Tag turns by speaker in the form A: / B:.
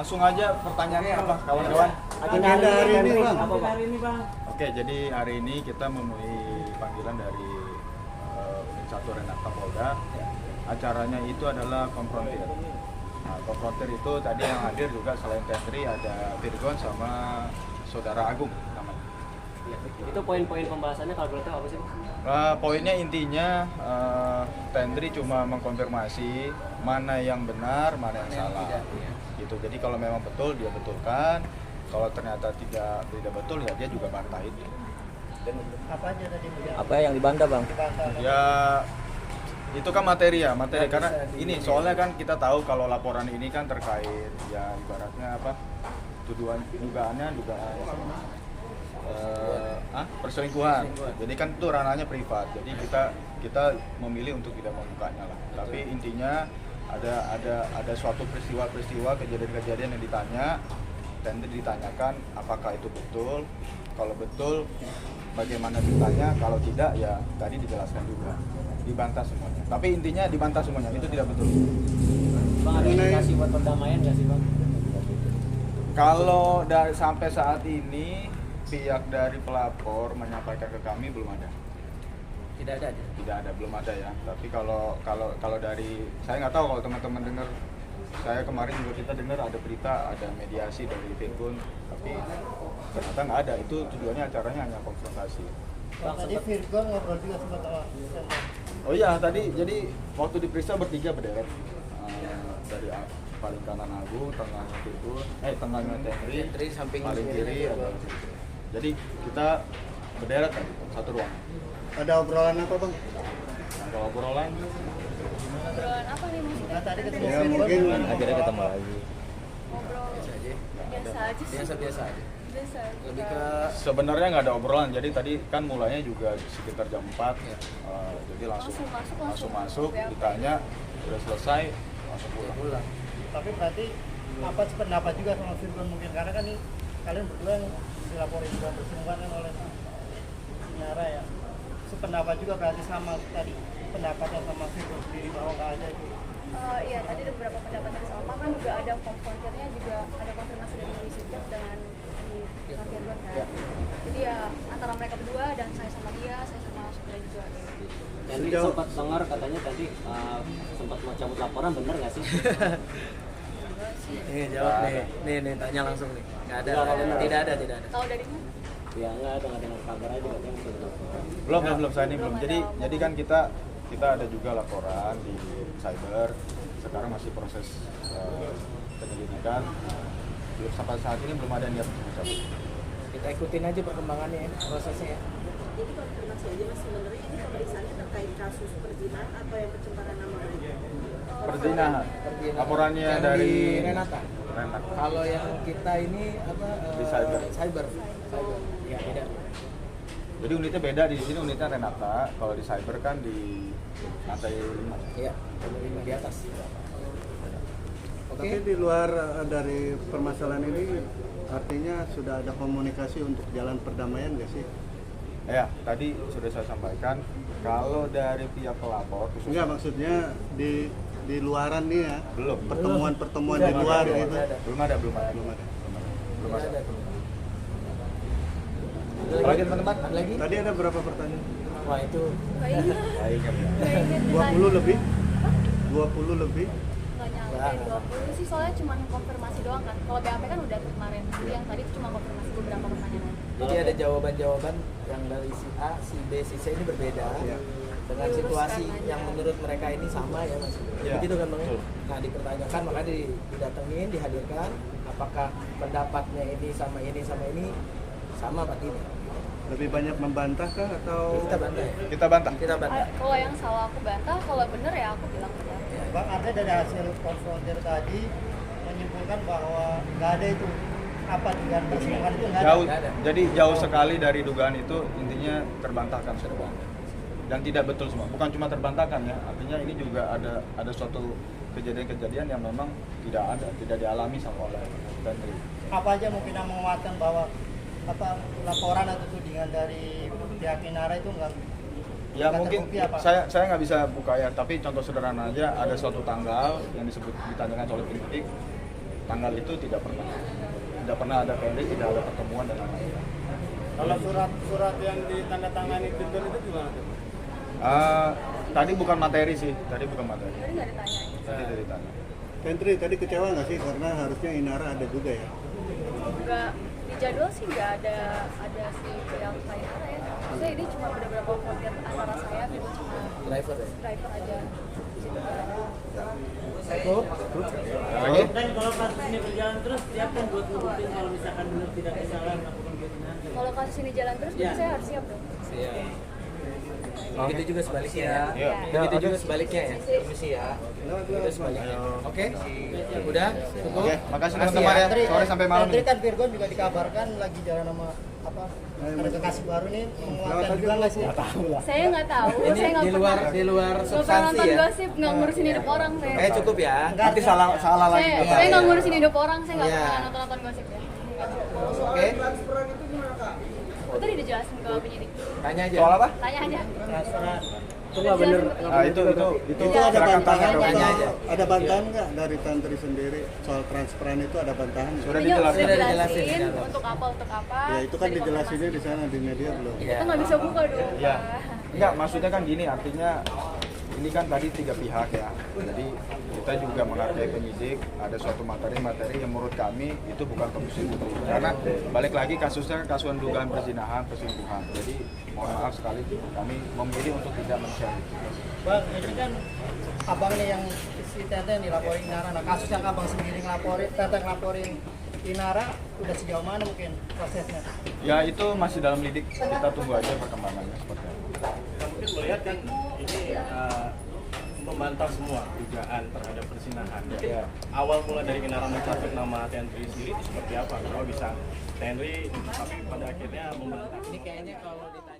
A: langsung aja pertanyaannya apa kawan-kawan?
B: Agenda hari ini Bang.
A: Oke, jadi hari ini kita memenuhi panggilan dari Unit 1 Renata Polda. Acaranya itu adalah konfrontir. Nah, konfrontir itu tadi yang hadir juga selain Tendri ada Virgon sama Saudara Agung namanya.
C: Itu poin-poin pembahasannya kalau boleh tahu apa sih?
A: Poinnya intinya Tendri cuma mengkonfirmasi mana yang benar, mana yang salah. Gitu. Jadi kalau memang betul dia betulkan, kalau ternyata tidak betul ya dia juga bantah itu.
B: Apa aja tadi?
D: Apa yang dibantah Bang?
A: Ya itu kan materi karena ini soalnya kan kita tahu kalau laporan ini kan terkait ya ibaratnya apa dugaan perselingkuhan. Jadi kan itu ranahnya privat. Jadi kita memilih untuk tidak membukanya lah. Tapi intinya ada suatu peristiwa kejadian yang ditanya dan ditanyakan apakah itu betul. Kalau betul bagaimana ditanya, kalau tidak ya tadi dijelaskan juga. Dibantah semuanya. Tapi intinya dibantah semuanya, itu tidak betul.
C: Bang, ada indikasi buat perdamaian nggak sih Bang?
A: Kalau sampai saat ini pihak dari pelapor menyampaikan ke kami belum ada. Tidak ada, belum ada ya. Tapi kalau dari saya nggak tahu kalau teman-teman dengar. Saya kemarin juga kita dengar ada berita ada mediasi dari Virgon, tapi ternyata nggak ada. Itu tujuannya acaranya hanya konfrontasi.
B: Tadi Virgon ngobrol juga sama
A: Oh iya, tadi jadi waktu diperiksa bertiga berderet. Dari paling kanan Agung, tengahnya Virgon, tengahnya Tendri, samping paling kiri ada. Jadi kita berderet tadi satu ruang.
B: Ada obrolan apa Bang?
A: Kalau obrolan
E: apa nih maksudnya?
B: Nah, tadi ketemu
D: Ya, mungkin akhirnya ketemu lagi.
E: Ngobrol biasa aja sih. Biasa aja.
A: lebih ke sebenarnya nggak ada obrolan. Jadi tadi kan mulainya juga sekitar jam 4 jadi langsung masuk ditanya udah selesai langsung pulang.
B: Tapi berarti apa sependapat juga sama Virgon mungkin karena kan nih kalian berdua yang dilaporin juga bersinggungan kan oleh Nara ya. Sependapat juga berarti sama tadi pendapatnya sama Virgon sendiri bahwa nggak ada itu.
E: Iya, tadi ada beberapa pendapat yang sama kan juga ada konfrontirnya juga ada konfirmasi dari polisi dengan di Virgon kan. Jadi ya antara mereka berdua dan saya sama dia, saya sama saudara juga.
C: Tadi sempat dengar katanya tadi sempat mau cabut laporan, bener nggak sih?
F: Nih jawab nih tanya langsung nih. Nggak ada, tidak ada.
E: Tahu dari mana?
C: Ya nggak dengar kabar aja katanya sudah laporan.
A: Belum saya ini belum. Jadi kan kita ada juga laporan di cyber. Sekarang masih proses penyelidikan. Belum sampai saat ini belum ada niat untuk mencabut.
F: Kita ikutin aja perkembangannya ya, prosesnya ya.
G: Jadi konfirmasi aja Mas, sebenarnya ini pemeriksaannya terkait kasus perzinahan atau yang pencemaran nama baik?
A: Perzinahan. Laporannya dari
F: Renata. Kalau yang kita ini apa?
A: Di cyber.
F: Ya beda.
A: Jadi unitnya beda, di sini unitnya Renata, kalau di cyber kan di lantai 5.
F: Iya, di atas.
B: Tapi di luar dari permasalahan ini artinya sudah ada komunikasi untuk jalan perdamaian nggak sih?
A: Ya, tadi sudah saya sampaikan kalau dari pihak pelapor
B: Enggak, maksudnya di luaran nih ya.
A: belum
B: Pertemuan di luar gitu.
A: belum ada. Apalagi teman-teman?
F: Lagi?
B: Tadi ada berapa pertanyaan?
F: Wah itu
E: Nggak ingat.
A: Baik kan ya.
E: Nggak ingat
B: 20 lebih? 20 lebih?
E: Nggak nyampe 20 sih, soalnya cuma konfirmasi doang kan. Kalau BAP kan udah tuh kemarin. Jadi yang tadi cuma konfirmasi beberapa pertanyaan.
F: jadi ada jawaban-jawaban yang dari si A, si B, si C ini berbeda dengan situasi yang menurut mereka ini sama ya Mas.
A: Ya,
F: Begitu kan Bang?
A: betul.
F: Nah dipertanyakan makanya didatengin, dihadirkan apakah pendapatnya ini sama sama Pak ini.
B: Lebih banyak membantah kah atau?
F: Kita bantah ya?
A: Kita bantah.
F: Kita bantah.
E: Kalau yang salah aku bantah, kalau bener ya aku bilang benar.
B: Bang, ada dari hasil konfrontir tadi menyimpulkan bahwa nggak ada itu apa dugaan perselingkuhan itu nggak ada.
A: Jadi jauh sekali dari dugaan itu, intinya terbantahkan semua. Dan tidak betul semua. Bukan cuma terbantahkan ya, artinya ini juga ada suatu kejadian-kejadian yang memang tidak dialami sama oleh Tendri.
B: Apa aja mungkin yang menguatkan bahwa laporan atau tudingan dari pihak Inara itu nggak
A: Ya
B: nggak
A: mungkin
B: terbukti apa?
A: saya nggak bisa buka ya, tapi contoh sederhana aja ada suatu tanggal yang ditanyakan oleh penyidik tanggal itu tidak pernah ada pendek, tidak ada pertemuan dan lain-lain.
H: Kalau surat yang ditandatangani Firgon itu gimana tuh?
A: Tadi bukan materi sih, tadi bukan materi.
E: Tadi nggak ditanya.
A: Tadi dari tanya.
H: Tentri tadi kecewa nggak sih karena harusnya Inara ada juga ya?
E: Nggak di jadwal sih nggak ada si yang lain ya. Maksudnya ini cuma beberapa volunteer antara saya, Firgon sama
F: Driver ya.
E: driver aja. Di situ.
A: Lagi?
B: Dan kalau kasus ini berjalan terus, siap kan buat ngebuktiin kalau misalkan benar tidak kesalahan melakukan penghinaan?
E: Kalau kasus ini jalan terus, berarti saya harus siap dong.
F: Siap. Begitu juga sebaliknya ya.
A: Iya.
F: Begitu juga sebaliknya ya. Permisi ya. Itu sebaliknya. Oke. Udah cukup.
A: Oke, makasih
F: Makasih
A: teman-teman ya.
B: Tadi-
A: Sore sampai malam.
B: Tadi kan Virgon juga dikabarkan lagi jalan sama apa? Ada kekasih baru nih mengeluarkan juga nggak sih?
E: Saya nggak tahu, saya
F: Ini
E: nggak
F: di
E: pernah.
F: luar
E: Nggak pernah
F: substansi
E: nonton
F: ya.
E: gosip, nggak ngurusin hidup orang saya.
F: Cukup ya.
A: Nanti salah lagi.
E: Saya nggak ngurusin hidup orang, saya nggak
F: Iya.
E: pernah nonton gosip ya.
F: Oke.
E: Itu tadi dijelasin ke penyidik.
F: Tanya aja.
A: Soal apa?
E: Tanya aja.
C: Itu nggak bener.
A: Nah, itu
B: Iya, ada
A: silakan tanya
B: bantahan
A: dong.
F: Tanya aja.
H: Ada bantahan nggak dari Tantri sendiri soal transparan itu ada bantahan nggak?
A: Sudah
E: Ini juga
A: dijelasin.
E: udah
F: dijelasin
E: dijelasin
F: di dalam.
E: untuk apa.
H: Ya itu kan
E: Jadi
H: dijelasinnya
E: konfirmasi.
H: di sana di media belum.
F: Iya.
E: Kita nggak bisa buka dong.
A: Ya.
E: Pak.
A: Enggak, maksudnya kan gini, artinya ini kan tadi 3 pihak ya. Jadi kita juga menghargai penyidik, ada suatu materi-materi yang menurut kami itu bukan kondusif. Karena balik lagi kasusnya kasuan dugaan perzinahan, perselingkuhan. Jadi mohon maaf sekali kami memilih untuk tidak men-share itu.
B: Bang, ini kan abang nih yang si Tete yang dilaporin Inara. Nah, kasus yang abang sendiri ngelaporin, Tete ngelaporin Inara, udah sejauh mana mungkin prosesnya?
A: Ya itu masih dalam lidik, kita tunggu aja perkembangannya seperti apa.
H: Mungkin melihat kan ini membantah semua dugaan terhadap perzinahan. Mungkin awal mula dari Inara mencabut nama Tentri sendiri itu seperti apa? Kalau bisa Tentri tapi pada akhirnya membantah.
F: Ini kayaknya kalau ditanya